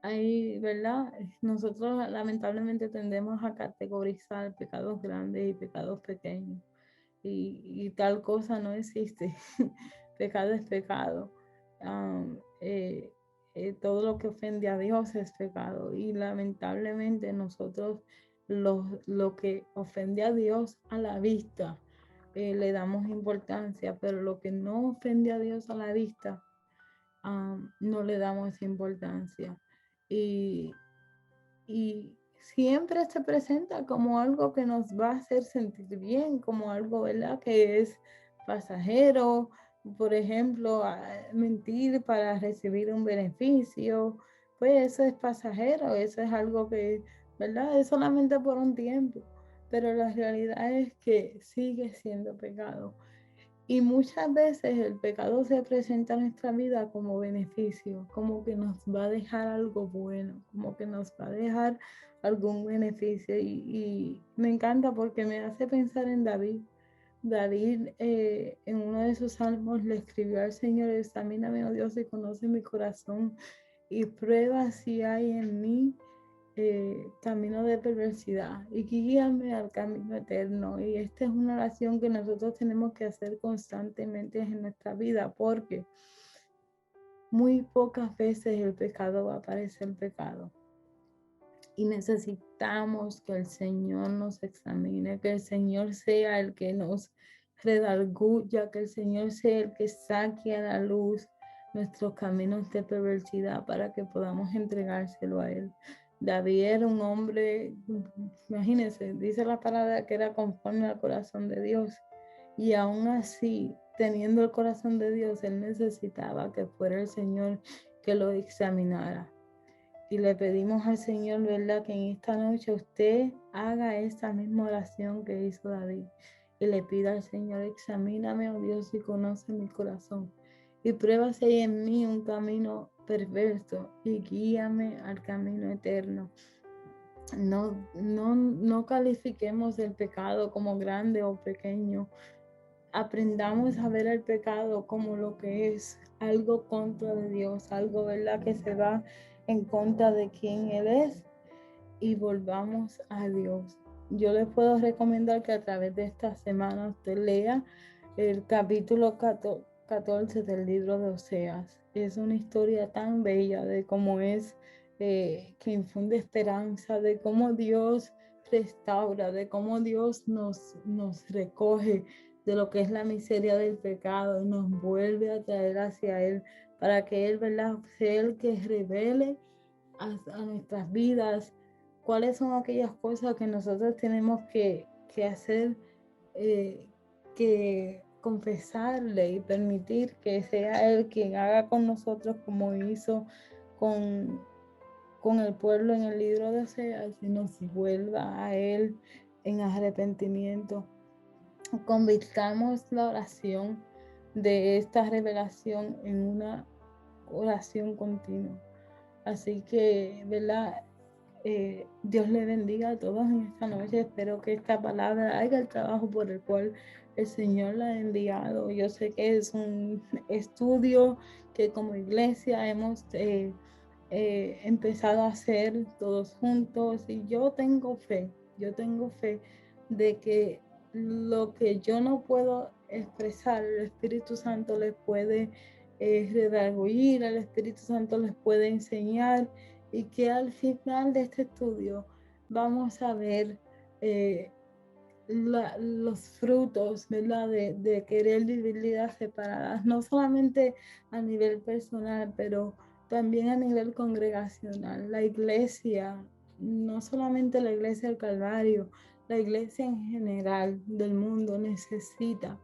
Ahí, ¿verdad? Nosotros lamentablemente tendemos a categorizar pecados grandes y pecados pequeños. Y tal cosa no existe. Pecado es pecado. Um, eh, Todo lo que ofende a Dios es pecado. Y lamentablemente nosotros lo que ofende a Dios a la vista le damos importancia, pero lo que no ofende a Dios a la vista no le damos importancia. Y, y siempre se presenta como algo que nos va a hacer sentir bien, como algo, ¿verdad? Que es pasajero, por ejemplo, mentir para recibir un beneficio, pues eso es pasajero, eso es algo que, ¿verdad? Es solamente por un tiempo, pero la realidad es que sigue siendo pecado. Y muchas veces el pecado se presenta en nuestra vida como beneficio, como que nos va a dejar algo bueno, como que nos va a dejar algún beneficio. Y me encanta porque me hace pensar en David. David en uno de sus salmos le escribió al Señor: examíname, oh Dios, y conoce mi corazón y prueba si hay en mí camino de perversidad y guíame al camino eterno. Y esta es una oración que nosotros tenemos que hacer constantemente en nuestra vida, porque muy pocas veces el pecado va a parecer pecado. Y necesitamos que el Señor nos examine, que el Señor sea el que nos redarguya, que el Señor sea el que saque a la luz nuestros caminos de perversidad para que podamos entregárselo a Él. David era un hombre, imagínense, dice la palabra que era conforme al corazón de Dios. Y aún así, teniendo el corazón de Dios, él necesitaba que fuera el Señor que lo examinara. Y le pedimos al Señor, ¿verdad?, que en esta noche usted haga esta misma oración que hizo David. Y le pida al Señor: examíname, oh Dios, y conoce mi corazón. Y prueba si hay en mí un camino perverso y guíame al camino eterno. No califiquemos el pecado como grande o pequeño. Aprendamos a ver el pecado como lo que es: algo contra de Dios, algo, ¿verdad?, que se va en contra de quien Él es, y volvamos a Dios. Yo les puedo recomendar que a través de esta semana usted lea el capítulo 14 del libro de Oseas. Es una historia tan bella de cómo es, que infunde esperanza, de cómo Dios restaura, de cómo Dios nos recoge de lo que es la miseria del pecado y nos vuelve a traer hacia Él, para que Él, ¿verdad?, sea el que revele a nuestras vidas cuáles son aquellas cosas que nosotros tenemos que hacer, que confesarle y permitir que sea Él quien haga con nosotros como hizo con, con el pueblo en el libro de Oseas, y nos vuelva a Él en arrepentimiento. Convirtamos la oración de esta revelación en una oración continua. Así que, ¿verdad? Dios le bendiga a todos en esta noche. Espero que esta palabra haga el trabajo por el cual el Señor la ha enviado. Yo sé que es un estudio que como iglesia hemos empezado a hacer todos juntos, y yo tengo fe de que lo que yo no puedo expresar, el Espíritu Santo les puede redarguir, el Espíritu Santo les puede enseñar, y que al final de este estudio vamos a ver los frutos, ¿verdad?, de querer vivir vidas separadas, no solamente a nivel personal, pero también a nivel congregacional. La iglesia, no solamente la iglesia del Calvario, la iglesia en general del mundo necesita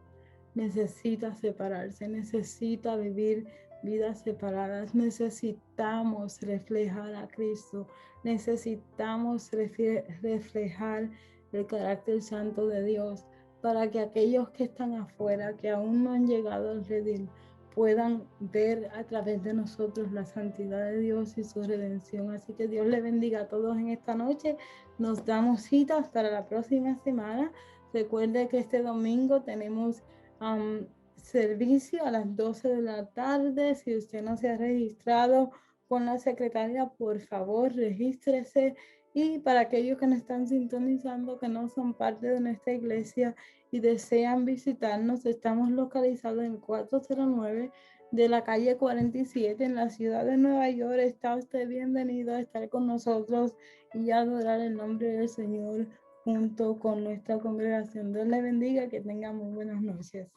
separarse, necesita vivir vidas separadas. Necesitamos reflejar a Cristo, necesitamos reflejar el carácter santo de Dios, para que aquellos que están afuera, que aún no han llegado al redil, puedan ver a través de nosotros la santidad de Dios y su redención. Así que Dios les bendiga a todos en esta noche. Nos damos citas para la próxima semana. Recuerde que este domingo tenemos servicio a las 12 de la tarde. Si usted no se ha registrado con la secretaria, por favor, regístrese. Y para aquellos que nos están sintonizando, que no son parte de nuestra iglesia y desean visitarnos, estamos localizados en 409 de la calle 47 en la ciudad de Nueva York. Está usted bienvenido a estar con nosotros y adorar el nombre del Señor junto con nuestra congregación. Dios le bendiga, que tenga muy buenas noches.